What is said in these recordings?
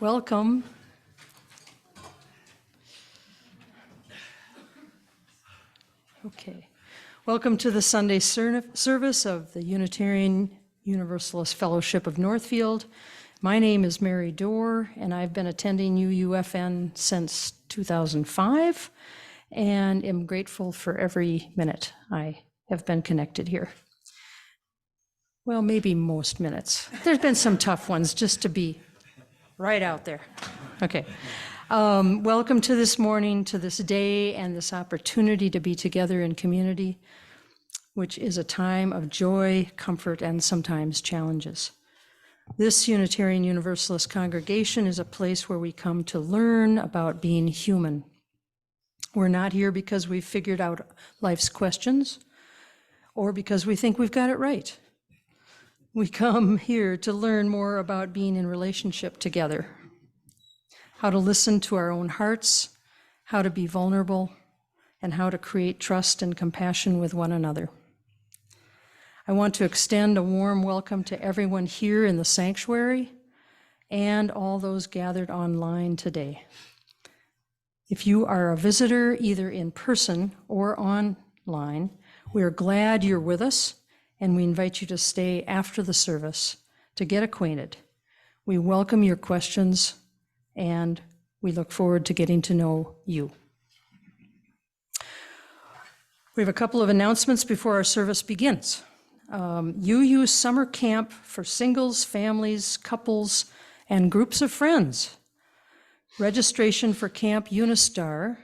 Welcome. Okay. Welcome to the Sunday service of the Unitarian Universalist Fellowship of Northfield. My name is Mary Dorr, and I've been attending UUFN since 2005, and am grateful for every minute I have been connected here. Well, maybe most minutes. There's been some tough ones, just to be right out there. Okay. Welcome to this morning, to this day, and this opportunity to be together in community, which is a time of joy, comfort, and sometimes challenges. This Unitarian Universalist congregation is a place where we come to learn about being human. We're not here because we've figured out life's questions or because we think we've got it right. We come here to learn more about being in relationship together, how to listen to our own hearts, how to be vulnerable, and how to create trust and compassion with one another. I want to extend a warm welcome to everyone here in the sanctuary and all those gathered online today. If you are a visitor, either in person or online, we are glad you're with us, and we invite you to stay after the service to get acquainted. We welcome your questions, and we look forward to getting to know you. We have a couple of announcements before our service begins. UU Summer Camp for singles, families, couples, and groups of friends. Registration for Camp Unistar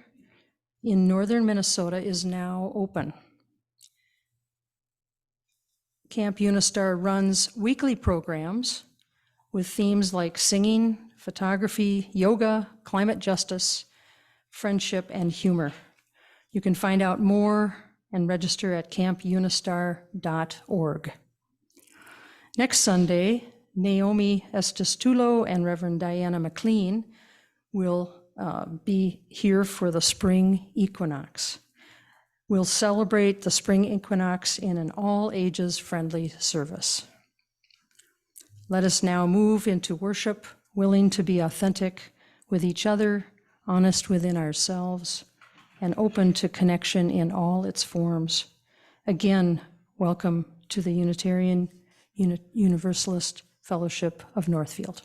in northern Minnesota is now open. Camp Unistar runs weekly programs with themes like singing, photography, yoga, climate justice, friendship, and humor. You can find out more and register at campunistar.org. Next Sunday, Naomi Estestulo and Reverend Diana McLean will be here for the spring equinox. We'll celebrate the spring equinox in an all-ages friendly service. Let us now move into worship, willing to be authentic with each other, honest within ourselves, and open to connection in all its forms. Again, welcome to the Unitarian Universalist Fellowship of Northfield.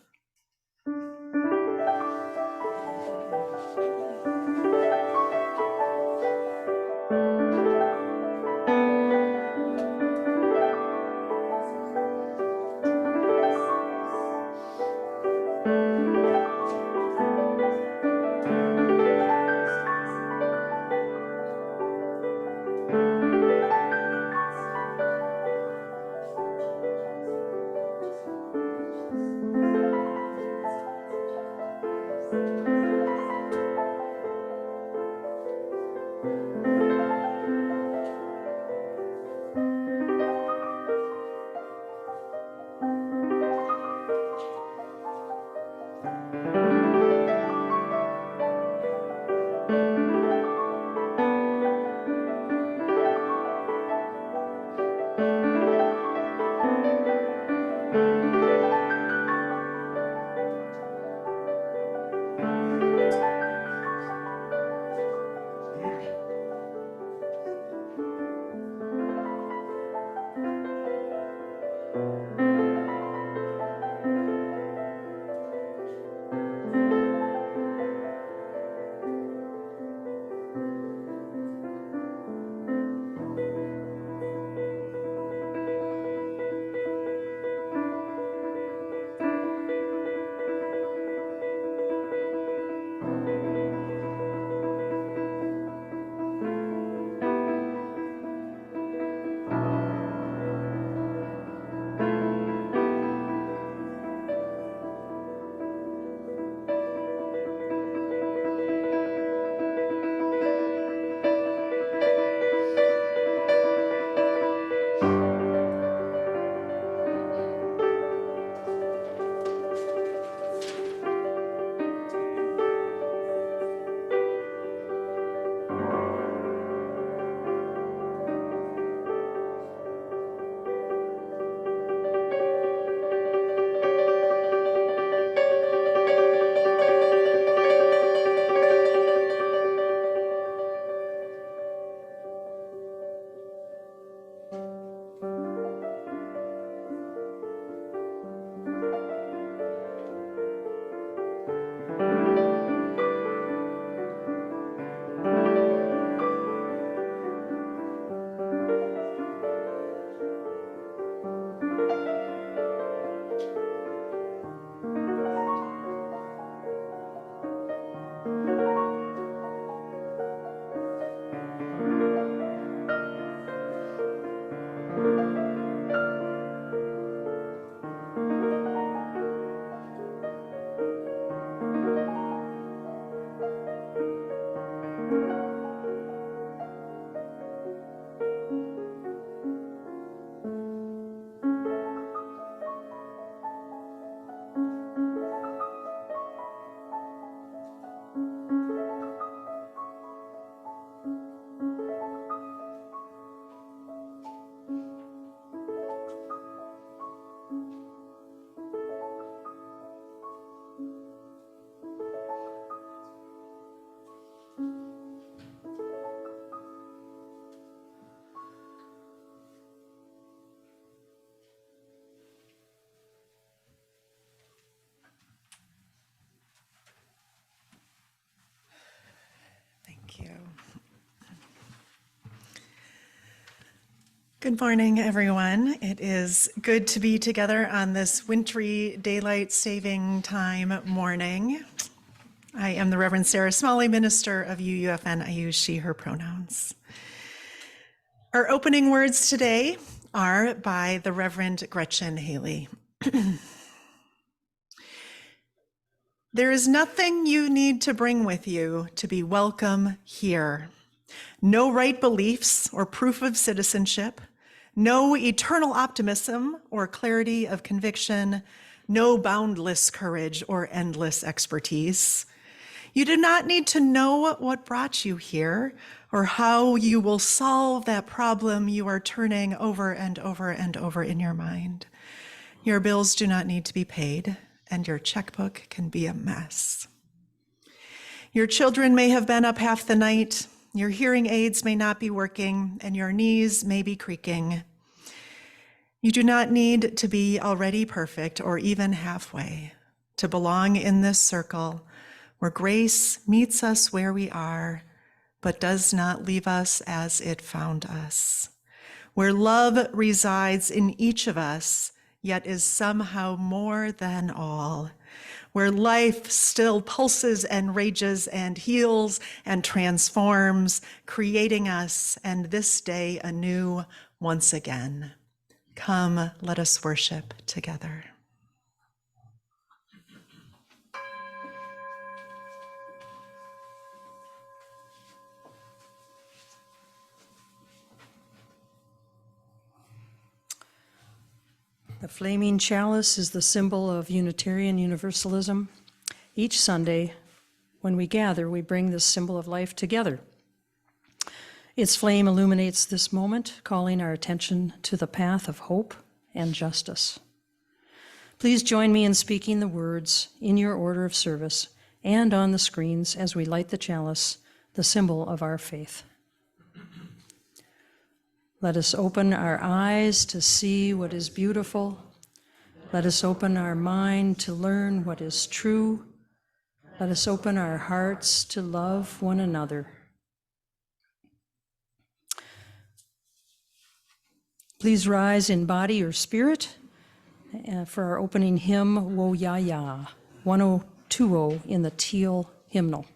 Good morning, everyone. It is good to be together on this wintry daylight saving time morning. I am the Reverend Sara Smalley, minister of UUFN. I use she, her pronouns. Our opening words today are by the Reverend Gretchen Haley. There is nothing you need to bring with you to be welcome here. No right beliefs or proof of citizenship, no eternal optimism or clarity of conviction, no boundless courage or endless expertise. You do not need to know what brought you here or how you will solve that problem you are turning over and over and over in your mind. Your bills do not need to be paid, and your checkbook can be a mess. Your children may have been up half the night, your hearing aids may not be working, and your knees may be creaking. You do not need to be already perfect or even halfway to belong in this circle where grace meets us where we are, but does not leave us as it found us, where love resides in each of us, yet is somehow more than all, where life still pulses and rages and heals and transforms, creating us and this day anew once again. Come, let us worship together. The flaming chalice is the symbol of Unitarian Universalism. Each Sunday, when we gather, we bring this symbol of life together. Its flame illuminates this moment, calling our attention to the path of hope and justice. Please join me in speaking the words in your order of service and on the screens as we light the chalice, the symbol of our faith. Let us open our eyes to see what is beautiful. Let us open our mind to learn what is true. Let us open our hearts to love one another. Please rise in body or spirit for our opening hymn, Woyaya, 1020 in the teal hymnal.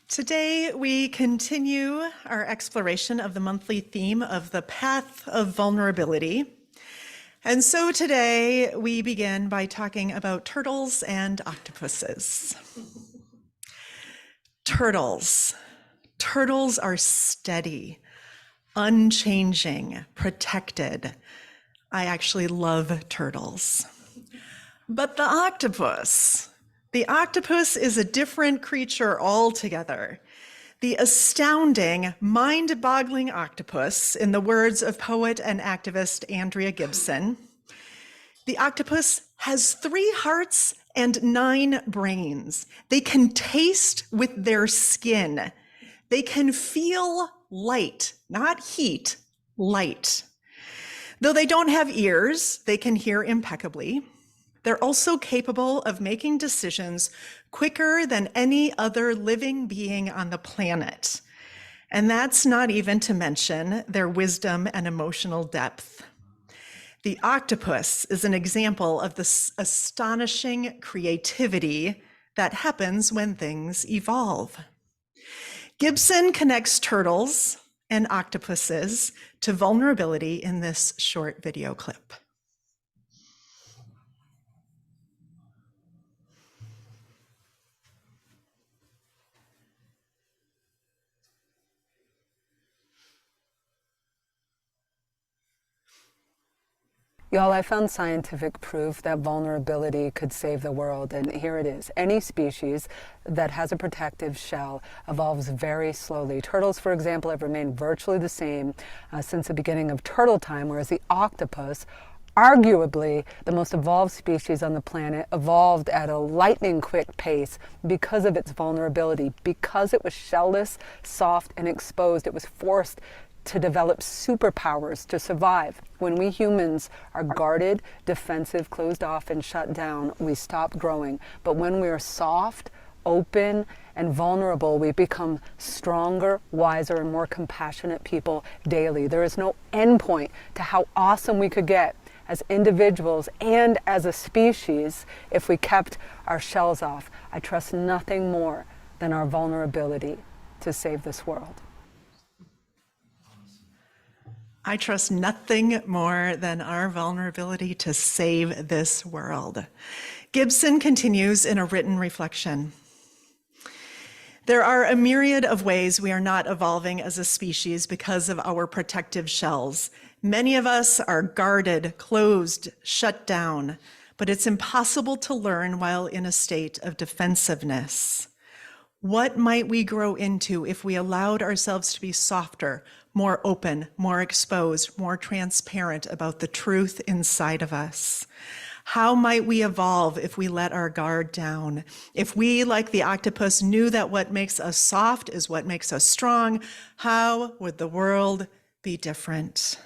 Today, we continue our exploration of the monthly theme of the path of vulnerability. And so today, we begin by talking about turtles and octopuses. Turtles. Turtles are steady, unchanging, protected. I actually love turtles. But the octopus is a different creature altogether. The astounding, mind-boggling octopus, in the words of poet and activist Andrea Gibson, the octopus has 3 hearts and 9 brains. They can taste with their skin. They can feel light, not heat, light. Though they don't have ears, they can hear impeccably. They're also capable of making decisions quicker than any other living being on the planet. And that's not even to mention their wisdom and emotional depth. The octopus is an example of this astonishing creativity that happens when things evolve. Gibson connects turtles and octopuses to vulnerability in this short video clip. Y'all, I found scientific proof that vulnerability could save the world, and here it is. Any species that has a protective shell evolves very slowly. Turtles, for example, have remained virtually the same since the beginning of turtle time, whereas the octopus, arguably the most evolved species on the planet, evolved at a lightning-quick pace because of its vulnerability. Because it was shellless, soft, and exposed, it was forced to develop superpowers to survive. When we humans are guarded, defensive, closed off, and shut down, we stop growing. But when we are soft, open, and vulnerable, we become stronger, wiser, and more compassionate people daily. There is no endpoint to how awesome we could get as individuals and as a species if we kept our shells off. I trust nothing more than our vulnerability to save this world. I trust nothing more than our vulnerability to save this world. Gibson continues in a written reflection. There are a myriad of ways we are not evolving as a species because of our protective shells. Many of us are guarded, closed, shut down, but it's impossible to learn while in a state of defensiveness. What might we grow into if we allowed ourselves to be softer, more open, more exposed, more transparent about the truth inside of us? How might we evolve if we let our guard down? If we, like the octopus, knew that what makes us soft is what makes us strong, how would the world be different?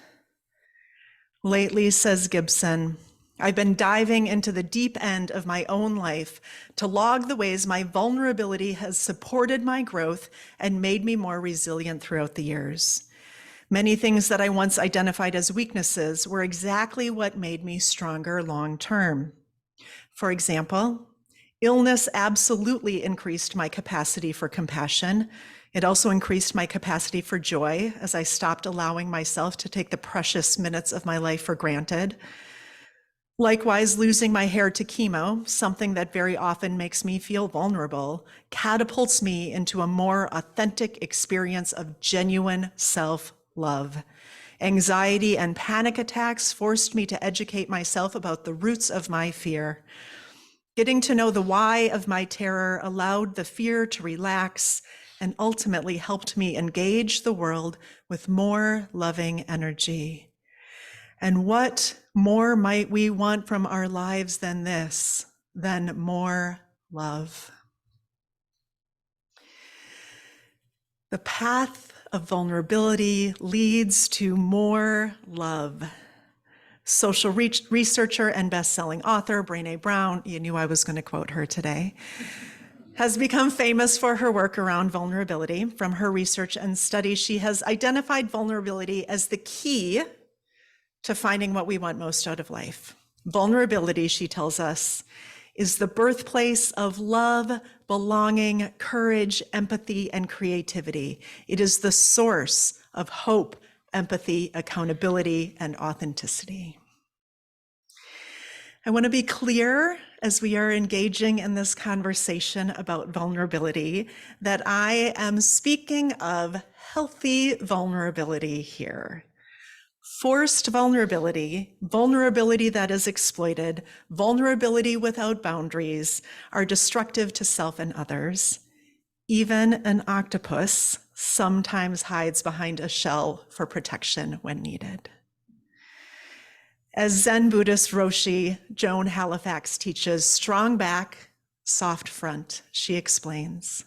Lately, says Gibson, I've been diving into the deep end of my own life to log the ways my vulnerability has supported my growth and made me more resilient throughout the years. Many things that I once identified as weaknesses were exactly what made me stronger long term. For example, illness absolutely increased my capacity for compassion. It also increased my capacity for joy as I stopped allowing myself to take the precious minutes of my life for granted. Likewise, losing my hair to chemo, something that very often makes me feel vulnerable, catapults me into a more authentic experience of genuine self-love. Anxiety and panic attacks forced me to educate myself about the roots of my fear. Getting to know the why of my terror allowed the fear to relax and ultimately helped me engage the world with more loving energy. And what more might we want from our lives than this, than more love? The path of vulnerability leads to more love. Social researcher and best-selling author Brené Brown, you knew I was going to quote her today, has become famous for her work around vulnerability. From her research and studies, she has identified vulnerability as the key to finding what we want most out of life. Vulnerability, she tells us, is the birthplace of love, belonging, courage, empathy, and creativity. It is the source of hope, empathy, accountability, and authenticity. I want to be clear as we are engaging in this conversation about vulnerability that I am speaking of healthy vulnerability here. Forced vulnerability, vulnerability that is exploited, vulnerability without boundaries are destructive to self and others. Even an octopus sometimes hides behind a shell for protection when needed. As Zen Buddhist Roshi Joan Halifax teaches, strong back, soft front, she explains.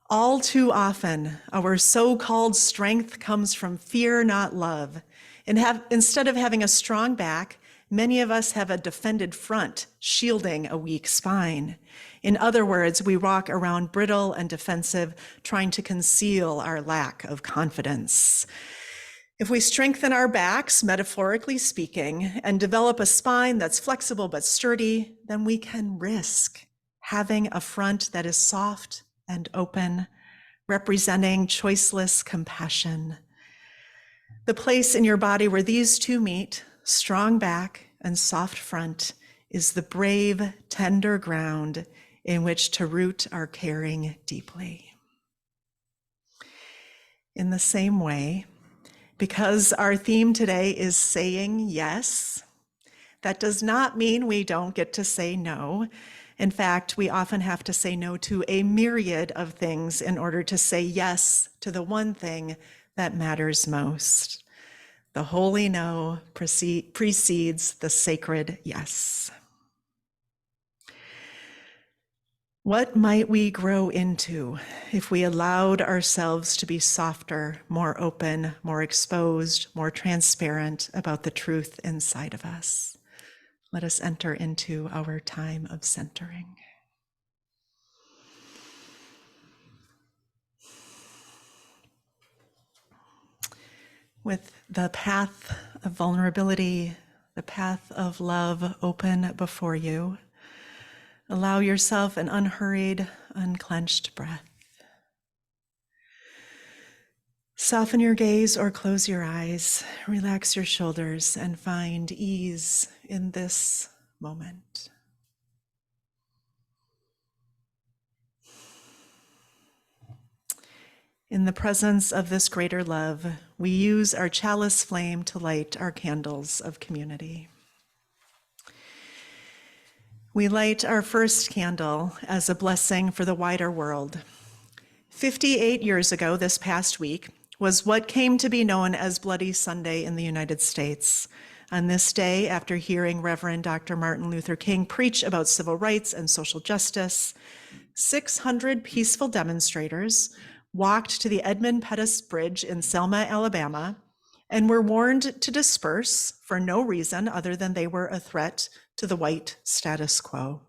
All too often, our so-called strength comes from fear, not love. And instead of having a strong back, many of us have a defended front, shielding a weak spine. In other words, we walk around brittle and defensive, trying to conceal our lack of confidence. If we strengthen our backs, metaphorically speaking, and develop a spine that's flexible but sturdy, then we can risk having a front that is soft and open, representing choiceless compassion. The place in your body where these two meet, strong back and soft front, is the brave, tender ground in which to root our caring deeply. In the same way, because our theme today is saying yes, that does not mean we don't get to say no. In fact, we often have to say no to a myriad of things in order to say yes to the one thing that matters most. The holy no precedes the sacred yes. What might we grow into if we allowed ourselves to be softer, more open, more exposed, more transparent about the truth inside of us? Let us enter into our time of centering. With the path of vulnerability, the path of love open before you, allow yourself an unhurried, unclenched breath. Soften your gaze or close your eyes, relax your shoulders, and find ease in this moment. In the presence of this greater love, we use our chalice flame to light our candles of community. We light our first candle as a blessing for the wider world. 58 years ago, this past week, was what came to be known as Bloody Sunday in the United States. On this day, after hearing Reverend Dr. Martin Luther King preach about civil rights and social justice, 600 peaceful demonstrators walked to the Edmund Pettus Bridge in Selma, Alabama, and were warned to disperse for no reason other than they were a threat to the white status quo.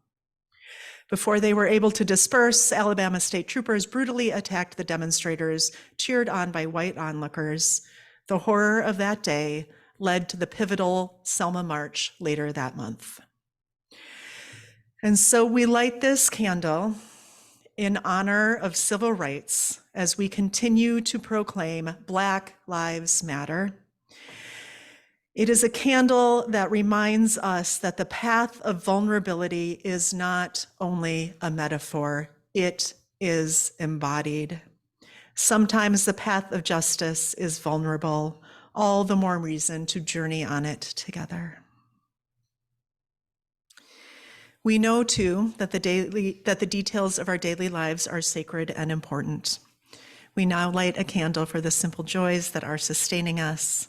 Before they were able to disperse, Alabama state troopers brutally attacked the demonstrators, cheered on by white onlookers. The horror of that day led to the pivotal Selma March later that month. And so we light this candle in honor of civil rights as we continue to proclaim Black Lives Matter. It is a candle that reminds us that the path of vulnerability is not only a metaphor, it is embodied. Sometimes the path of justice is vulnerable, all the more reason to journey on it together. We know too that the details of our daily lives are sacred and important. We now light a candle for the simple joys that are sustaining us.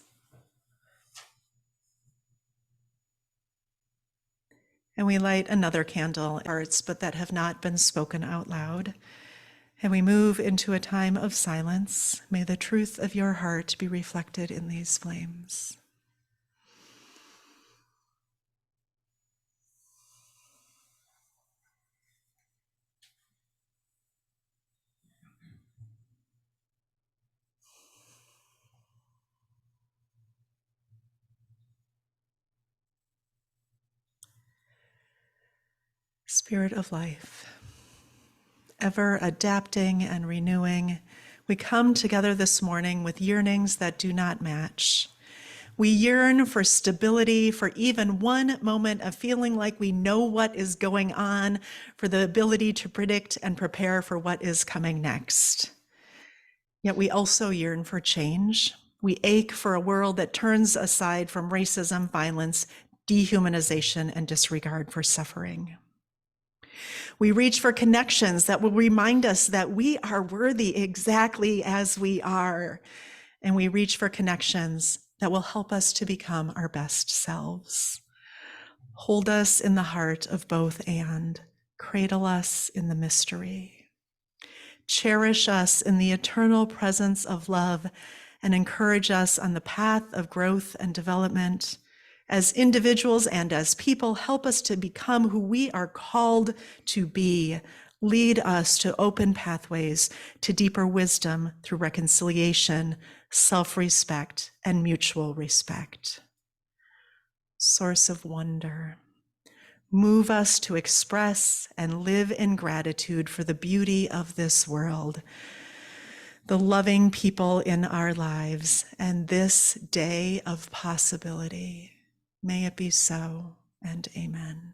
And we light another candle, hearts, but that have not been spoken out loud. And we move into a time of silence. May the truth of your heart be reflected in these flames. Spirit of life, ever adapting and renewing, we come together this morning with yearnings that do not match. We yearn for stability, for even one moment of feeling like we know what is going on, for the ability to predict and prepare for what is coming next. Yet we also yearn for change. We ache for a world that turns aside from racism, violence, dehumanization, and disregard for suffering. We reach for connections that will remind us that we are worthy exactly as we are. And we reach for connections that will help us to become our best selves. Hold us in the heart of both and cradle us in the mystery. Cherish us in the eternal presence of love and encourage us on the path of growth and development. As individuals and as people, help us to become who we are called to be. Lead us to open pathways to deeper wisdom through reconciliation, self-respect, and mutual respect. Source of wonder, move us to express and live in gratitude for the beauty of this world, the loving people in our lives, and this day of possibility. May it be so, and amen.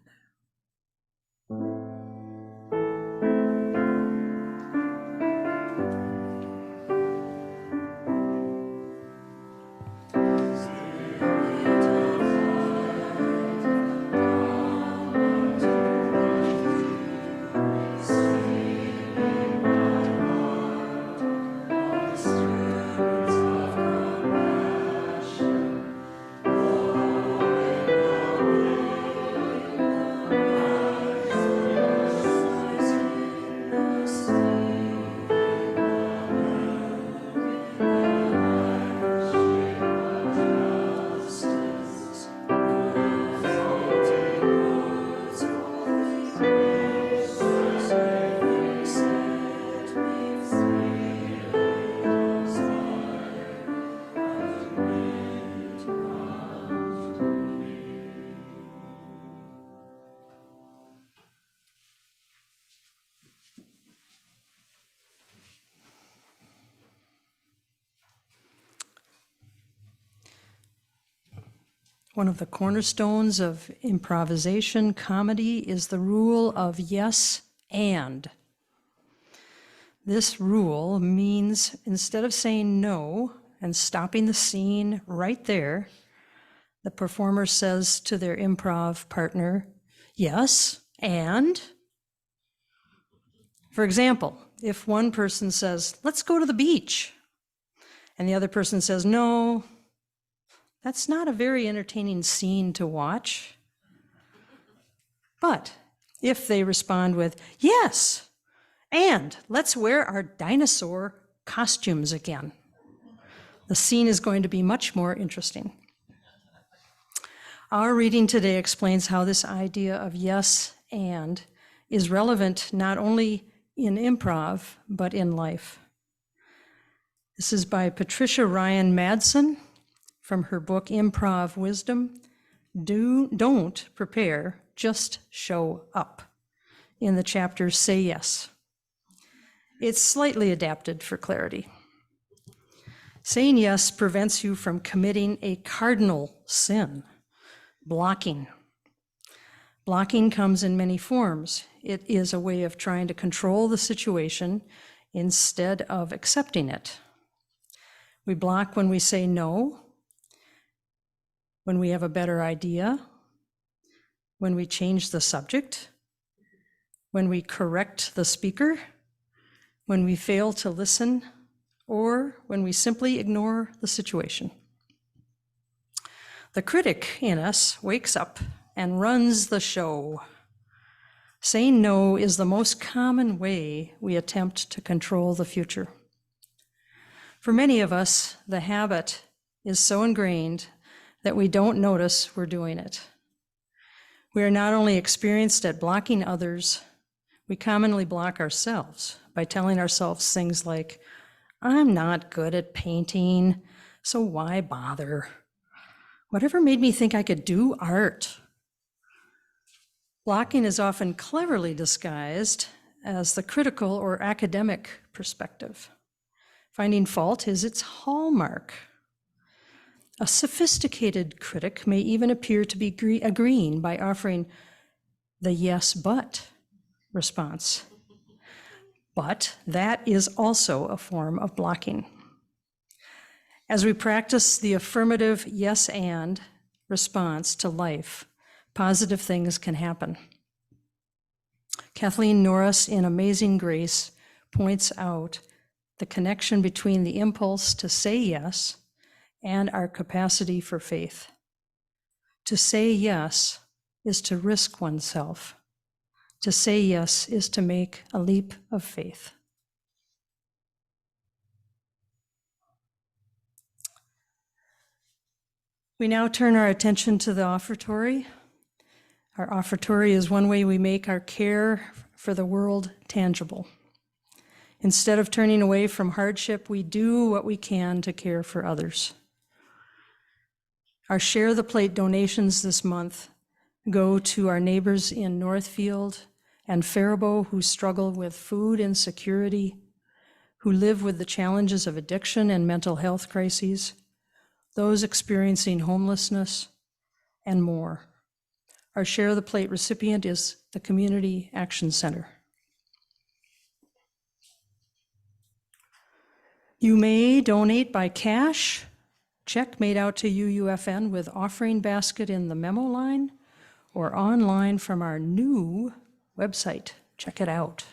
One of the cornerstones of improvisation comedy is the rule of yes and. This rule means instead of saying no and stopping the scene right there, the performer says to their improv partner, yes, and. For example, if one person says, let's go to the beach, and the other person says, no, that's not a very entertaining scene to watch. But if they respond with, yes, and let's wear our dinosaur costumes again, the scene is going to be much more interesting. Our reading today explains how this idea of yes and is relevant not only in improv, but in life. This is by Patricia Ryan Madsen from her book Improv Wisdom. Don't prepare, just show up, in the chapter Say Yes. It's slightly adapted for clarity. Saying yes prevents you from committing a cardinal sin, blocking. Blocking comes in many forms. It is a way of trying to control the situation instead of accepting it. We block when we say no, when we have a better idea, when we change the subject, when we correct the speaker, when we fail to listen, or when we simply ignore the situation. The critic in us wakes up and runs the show. Saying no is the most common way we attempt to control the future. For many of us, the habit is so ingrained that we don't notice we're doing it. We are not only experienced at blocking others, we commonly block ourselves by telling ourselves things like, I'm not good at painting, so why bother? Whatever made me think I could do art? Blocking is often cleverly disguised as the critical or academic perspective. Finding fault is its hallmark. A sophisticated critic may even appear to be agreeing by offering the yes, but response. But that is also a form of blocking. As we practice the affirmative yes and response to life, positive things can happen. Kathleen Norris in Amazing Grace points out the connection between the impulse to say yes and our capacity for faith. To say yes is to risk oneself. To say yes is to make a leap of faith. We now turn our attention to the offertory. Our offertory is one way we make our care for the world tangible. Instead of turning away from hardship, we do what we can to care for others. Our Share the Plate donations this month go to our neighbors in Northfield and Faribault who struggle with food insecurity, who live with the challenges of addiction and mental health crises, those experiencing homelessness, and more. Our Share the Plate recipient is the Community Action Center. You may donate by cash, check made out to UUFN with offering basket in the memo line, or online from our new website. Check it out.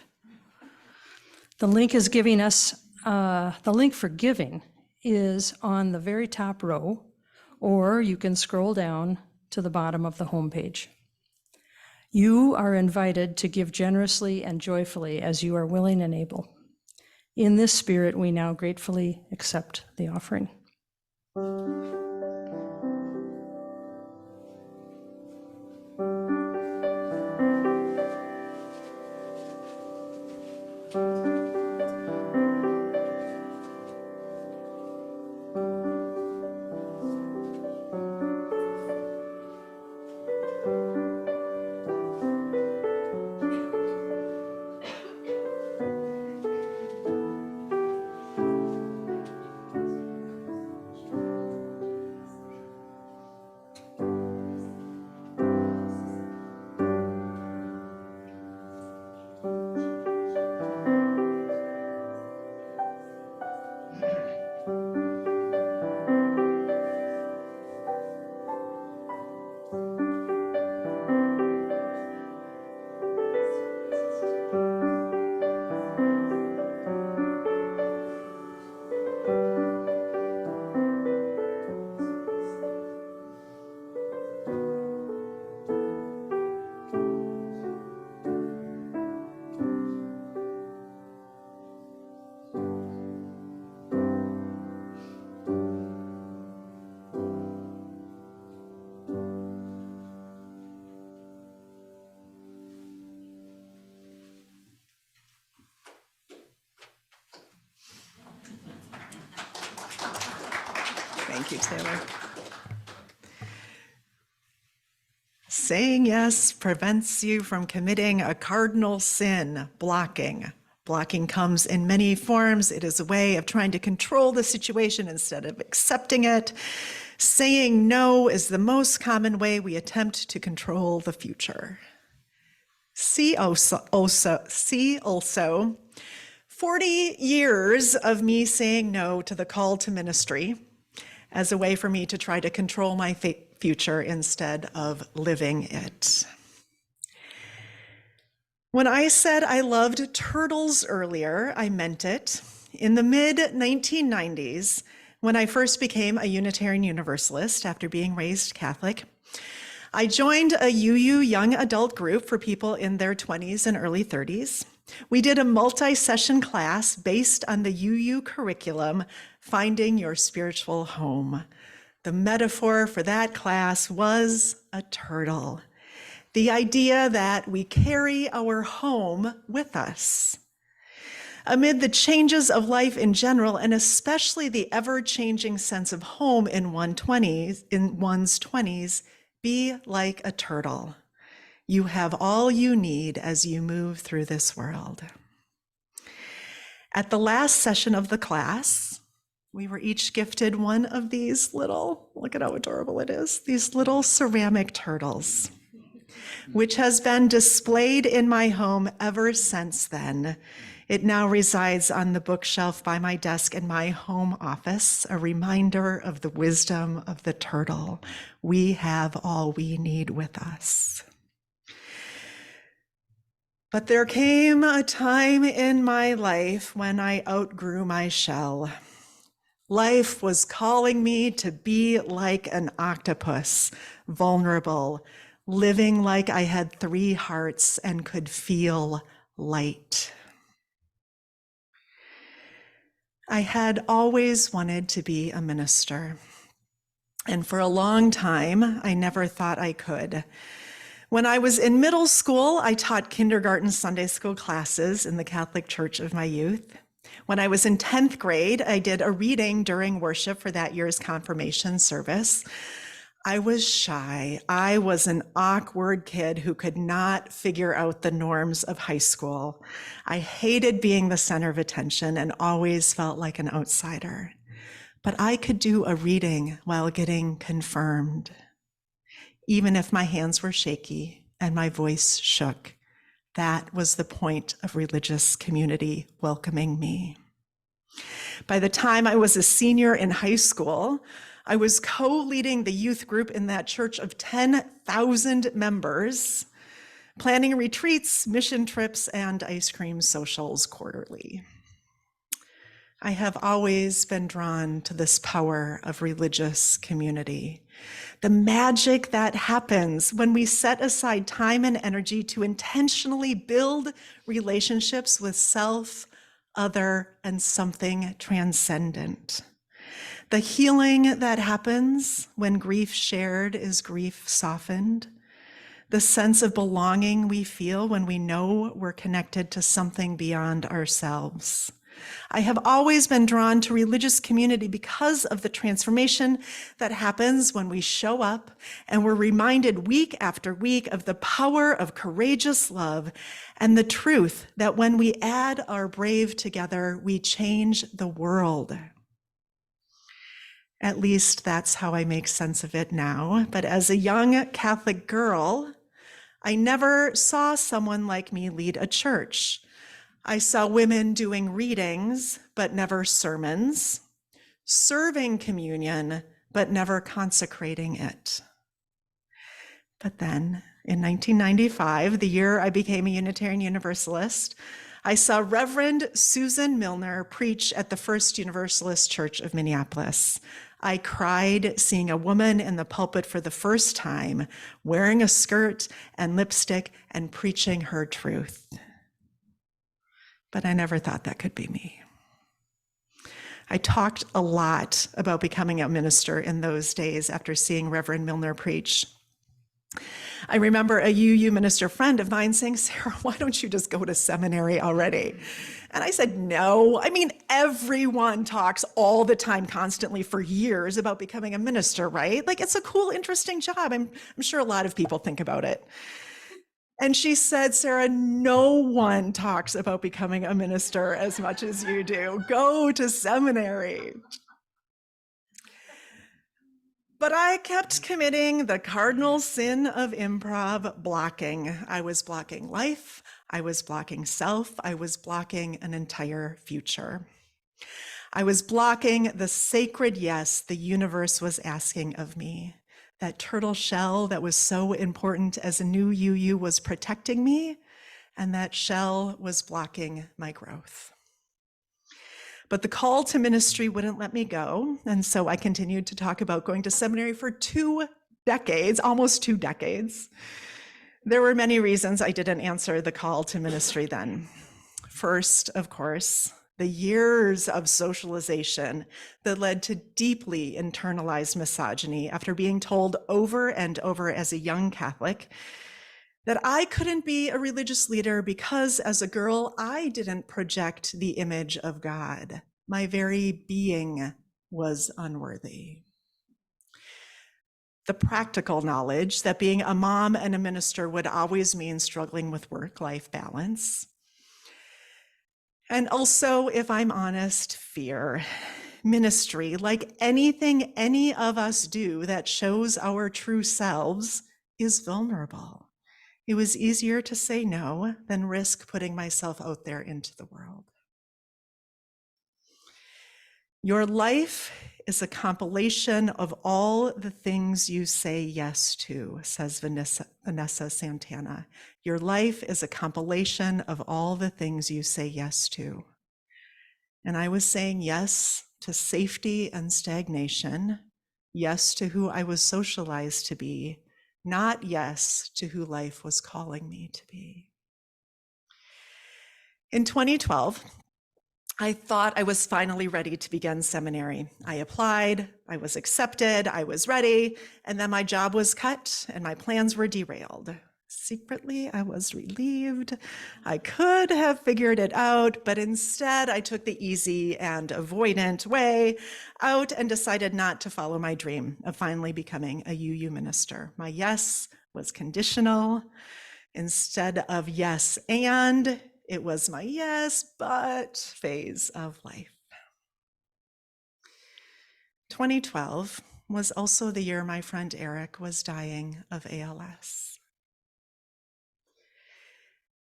The link is giving us, the link for giving is on the very top row, or you can scroll down to the bottom of the homepage. You are invited to give generously and joyfully as you are willing and able. In this spirit, we now gratefully accept the offering. Thank you, Taylor. Saying yes prevents you from committing a cardinal sin, blocking. Blocking comes in many forms. It is a way of trying to control the situation instead of accepting it. Saying no is the most common way we attempt to control the future. See also 40 years of me saying no to the call to ministry as a way for me to try to control my future instead of living it. When I said I loved turtles earlier, I meant it. In the mid-1990s, when I first became a Unitarian Universalist after being raised Catholic, I joined a UU young adult group for people in their 20s and early 30s. We did a multi-session class based on the UU curriculum, Finding Your Spiritual Home. The metaphor for that class was a turtle. The idea that we carry our home with us. Amid the changes of life in general, and especially the ever-changing sense of home in one's 20s, be like a turtle. You have all you need as you move through this world. At the last session of the class, we were each gifted one of these little, look at how adorable it is, these little ceramic turtles, which has been displayed in my home ever since then. It now resides on the bookshelf by my desk in my home office, a reminder of the wisdom of the turtle. We have all we need with us. But there came a time in my life when I outgrew my shell. Life was calling me to be like an octopus, vulnerable, living like I had 3 hearts and could feel light. I had always wanted to be a minister, and for a long time, I never thought I could. When I was in middle school, I taught kindergarten Sunday school classes in the Catholic Church of my youth. When I was in 10th grade, I did a reading during worship for that year's confirmation service. I was shy. I was an awkward kid who could not figure out the norms of high school. I hated being the center of attention and always felt like an outsider. But I could do a reading while getting confirmed, even if my hands were shaky and my voice shook. That was the point of religious community welcoming me. By the time I was a senior in high school, I was co-leading the youth group in that church of 10,000 members, planning retreats, mission trips, and ice cream socials quarterly. I have always been drawn to this power of religious community. The magic that happens when we set aside time and energy to intentionally build relationships with self, other, and something transcendent. The healing that happens when grief shared is grief softened. The sense of belonging we feel when we know we're connected to something beyond ourselves. I have always been drawn to religious community because of the transformation that happens when we show up and we're reminded week after week of the power of courageous love and the truth that when we add our brave together, we change the world. At least that's how I make sense of it now. But as a young Catholic girl, I never saw someone like me lead a church. I saw women doing readings, but never sermons, serving communion, but never consecrating it. But then in 1995, the year I became a Unitarian Universalist, I saw Reverend Susan Milner preach at the First Universalist Church of Minneapolis. I cried seeing a woman in the pulpit for the first time, wearing a skirt and lipstick and preaching her truth. But I never thought that could be me. I talked a lot about becoming a minister in those days after seeing Reverend Milner preach. I remember a UU minister friend of mine saying, "Sara, why don't you just go to seminary already?" And I said, no. I mean, everyone talks all the time, constantly for years about becoming a minister, right? Like, it's a cool, interesting job. I'm sure a lot of people think about it. And she said, "Sara, no one talks about becoming a minister as much as you do. Go to seminary." But I kept committing the cardinal sin of improv blocking. I was blocking life. I was blocking self. I was blocking an entire future. I was blocking the sacred yes the universe was asking of me. That turtle shell that was so important as a new UU was protecting me, and that shell was blocking my growth. But the call to ministry wouldn't let me go, and so I continued to talk about going to seminary for 2 decades, almost 2 decades. There were many reasons I didn't answer the call to ministry then. First, of course, the years of socialization that led to deeply internalized misogyny after being told over and over as a young Catholic that I couldn't be a religious leader because as a girl, I didn't project the image of God. My very being was unworthy. The practical knowledge that being a mom and a minister would always mean struggling with work-life balance. And also, if I'm honest, fear. ministry, like anything any of us do that shows our true selves, is vulnerable. It was easier to say no than risk putting myself out there into the world. Your life is a compilation of all the things you say yes to, says Vanessa Santana. Your life is a compilation of all the things you say yes to. And I was saying yes to safety and stagnation, yes to who I was socialized to be, not yes to who life was calling me to be. In 2012, I thought I was finally ready to begin seminary. I applied, I was accepted, I was ready, and then my job was cut and my plans were derailed. Secretly, I was relieved. I could have figured it out, but instead I took the easy and avoidant way out and decided not to follow my dream of finally becoming a UU minister. My yes was conditional instead of yes and. It was my yes, but phase of life. 2012 was also the year my friend Eric was dying of ALS.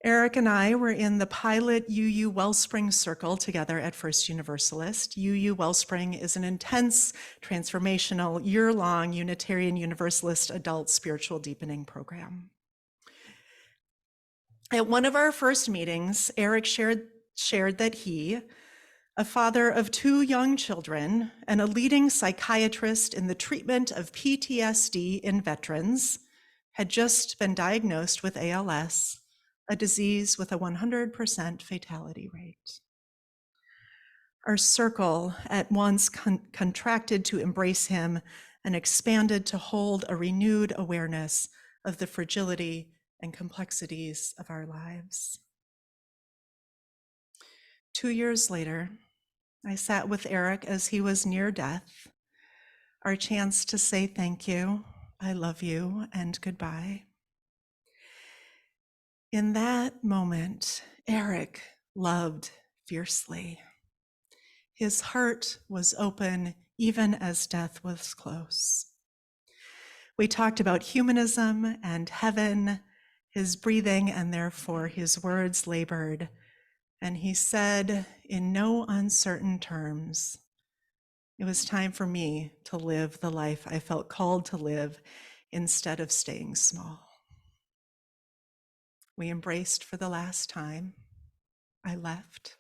Eric and I were in the pilot UU Wellspring Circle together at First Universalist. UU Wellspring is an intense, transformational, year-long Unitarian Universalist adult spiritual deepening program. At one of our first meetings, Eric shared that he, a father of 2 young children and a leading psychiatrist in the treatment of PTSD in veterans, had just been diagnosed with ALS, a disease with a 100% fatality rate. Our circle at once contracted to embrace him and expanded to hold a renewed awareness of the fragility and complexities of our lives. 2 years later, I sat with Eric as he was near death, our chance to say thank you, I love you, and goodbye. In that moment, Eric loved fiercely. His heart was open even as death was close. We talked about humanism and heaven, his breathing, and therefore his words labored. And he said, in no uncertain terms, it was time for me to live the life I felt called to live instead of staying small. We embraced for the last time. I left.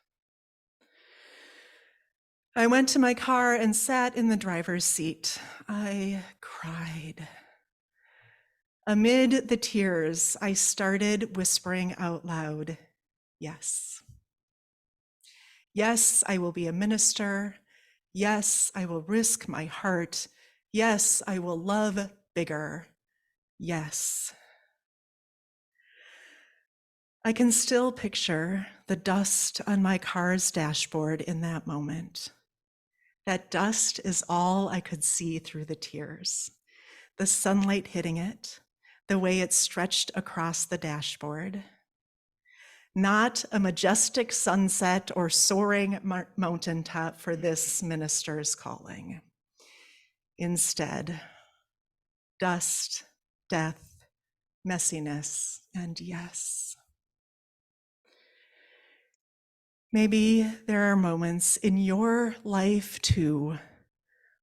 I went to my car and sat in the driver's seat. I cried. Amid the tears, I started whispering out loud, yes. Yes, I will be a minister. Yes, I will risk my heart. Yes, I will love bigger. Yes. I can still picture the dust on my car's dashboard in that moment. That dust is all I could see through the tears. The sunlight hitting it, the way it stretched across the dashboard. Not a majestic sunset or soaring mountaintop for this minister's calling. Instead, dust, death, messiness, and yes. Maybe there are moments in your life too,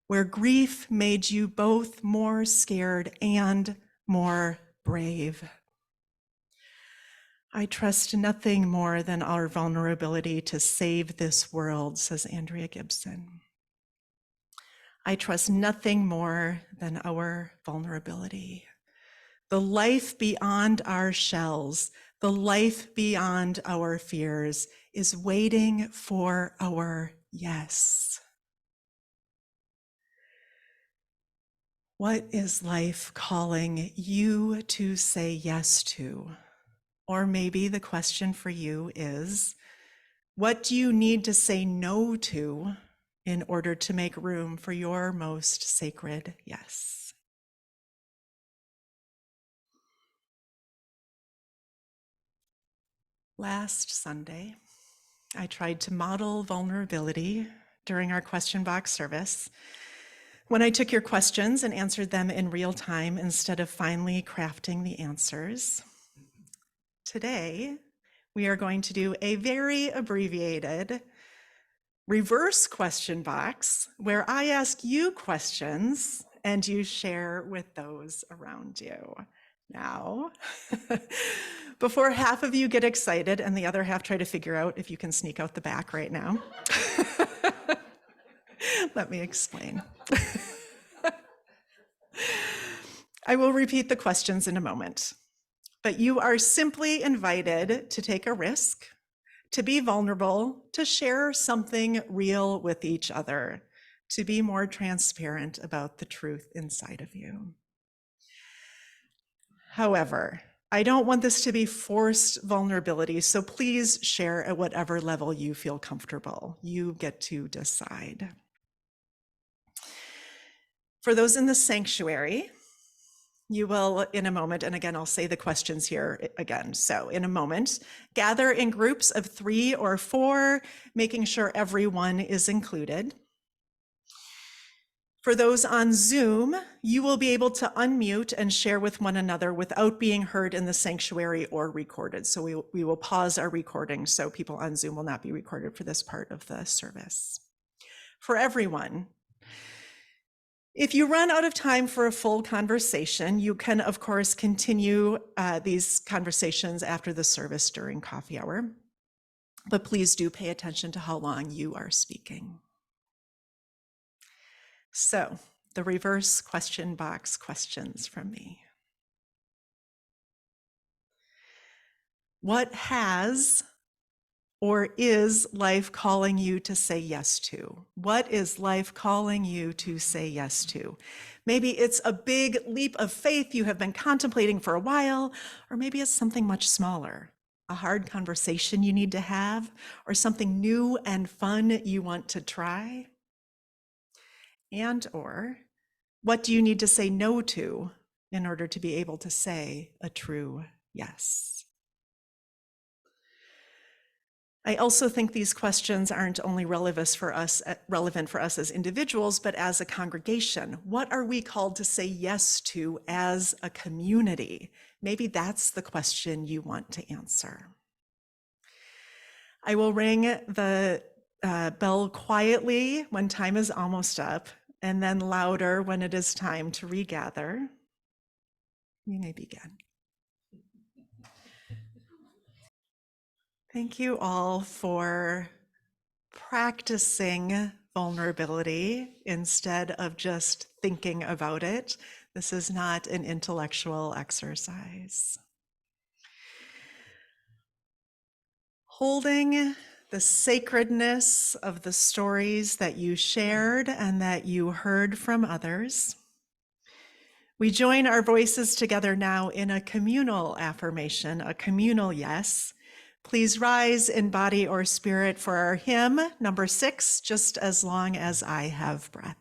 where grief made you both more scared and more brave. I trust nothing more than our vulnerability to save this world, says Andrea Gibson. I trust nothing more than our vulnerability. The life beyond our shells, the life beyond our fears is waiting for our yes. What is life calling you to say yes to? Or maybe the question for you is, what do you need to say no to in order to make room for your most sacred yes? Last Sunday, I tried to model vulnerability during our question box service, when I took your questions and answered them in real time instead of finally crafting the answers. Today, we are going to do a very abbreviated reverse question box where I ask you questions and you share with those around you. Now, before half of you get excited and the other half try to figure out if you can sneak out the back right now, let me explain. I will repeat the questions in a moment, but you are simply invited to take a risk, to be vulnerable, to share something real with each other, to be more transparent about the truth inside of you. However, I don't want this to be forced vulnerability, so please share at whatever level you feel comfortable. You get to decide. For those in the sanctuary, you will, in a moment, and again, I'll say the questions here again. So in a moment, gather in groups of 3 or 4, making sure everyone is included. For those on Zoom, you will be able to unmute and share with one another without being heard in the sanctuary or recorded. So we will pause our recording so people on Zoom will not be recorded for this part of the service. For everyone, if you run out of time for a full conversation, you can, of course, continue these conversations after the service during coffee hour. But please do pay attention to how long you are speaking. So, the reverse question box questions from me. What has or is life calling you to say yes to? What is life calling you to say yes to? Maybe it's a big leap of faith you have been contemplating for a while, or maybe it's something much smaller, a hard conversation you need to have, or something new and fun you want to try. And or, what do you need to say no to in order to be able to say a true yes? I also think these questions aren't only relevant for us as individuals, but as a congregation. What are we called to say yes to as a community? Maybe that's the question you want to answer. I will ring the bell quietly when time is almost up, and then louder when it is time to regather. You may begin. Thank you all for practicing vulnerability instead of just thinking about it. This is not an intellectual exercise. Holding the sacredness of the stories that you shared and that you heard from others, we join our voices together now in a communal affirmation, a communal yes. Please rise in body or spirit for our hymn, number 6, Just as Long as I Have Breath.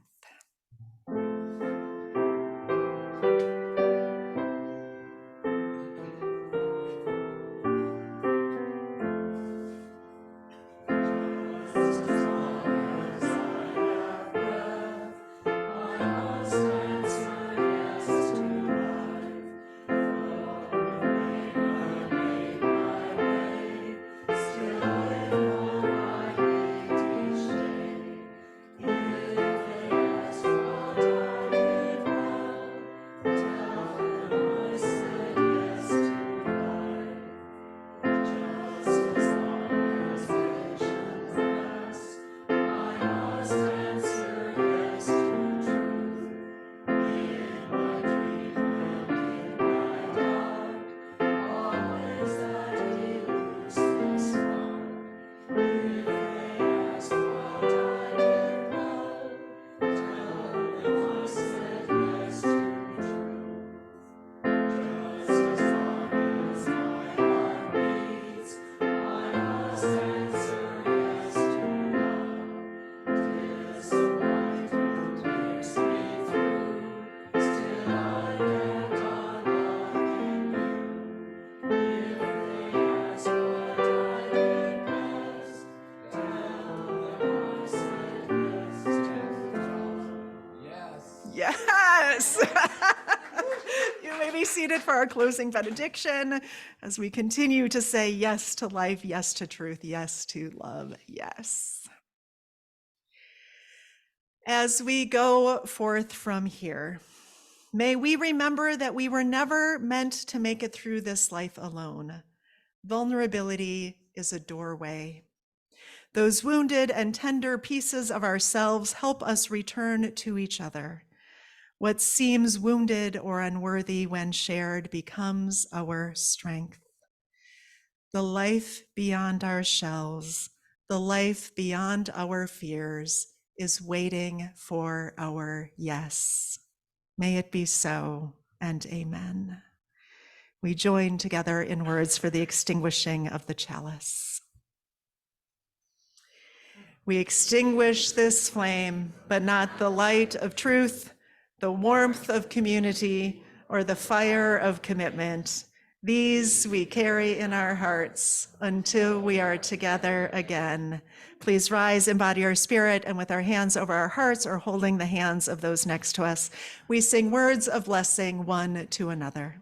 seated for our closing benediction as we continue to say yes to life, yes to truth, yes to love, yes. As we go forth from here, may we remember that we were never meant to make it through this life alone. Vulnerability is a doorway. Those wounded and tender pieces of ourselves help us return to each other. What seems wounded or unworthy when shared becomes our strength. The life beyond our shells, the life beyond our fears is waiting for our yes. May it be so, and amen. We join together in words for the extinguishing of the chalice. We extinguish this flame, but not the light of truth, the warmth of community, or the fire of commitment. These we carry in our hearts until we are together again. Please rise, embody our spirit, and with our hands over our hearts or holding the hands of those next to us, we sing words of blessing one to another.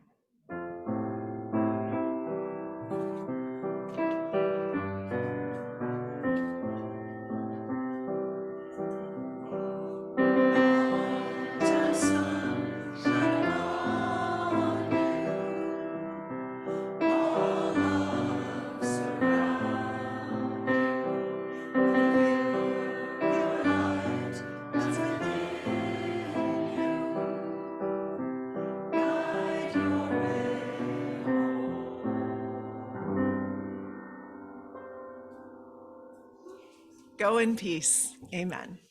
Go in peace. Amen.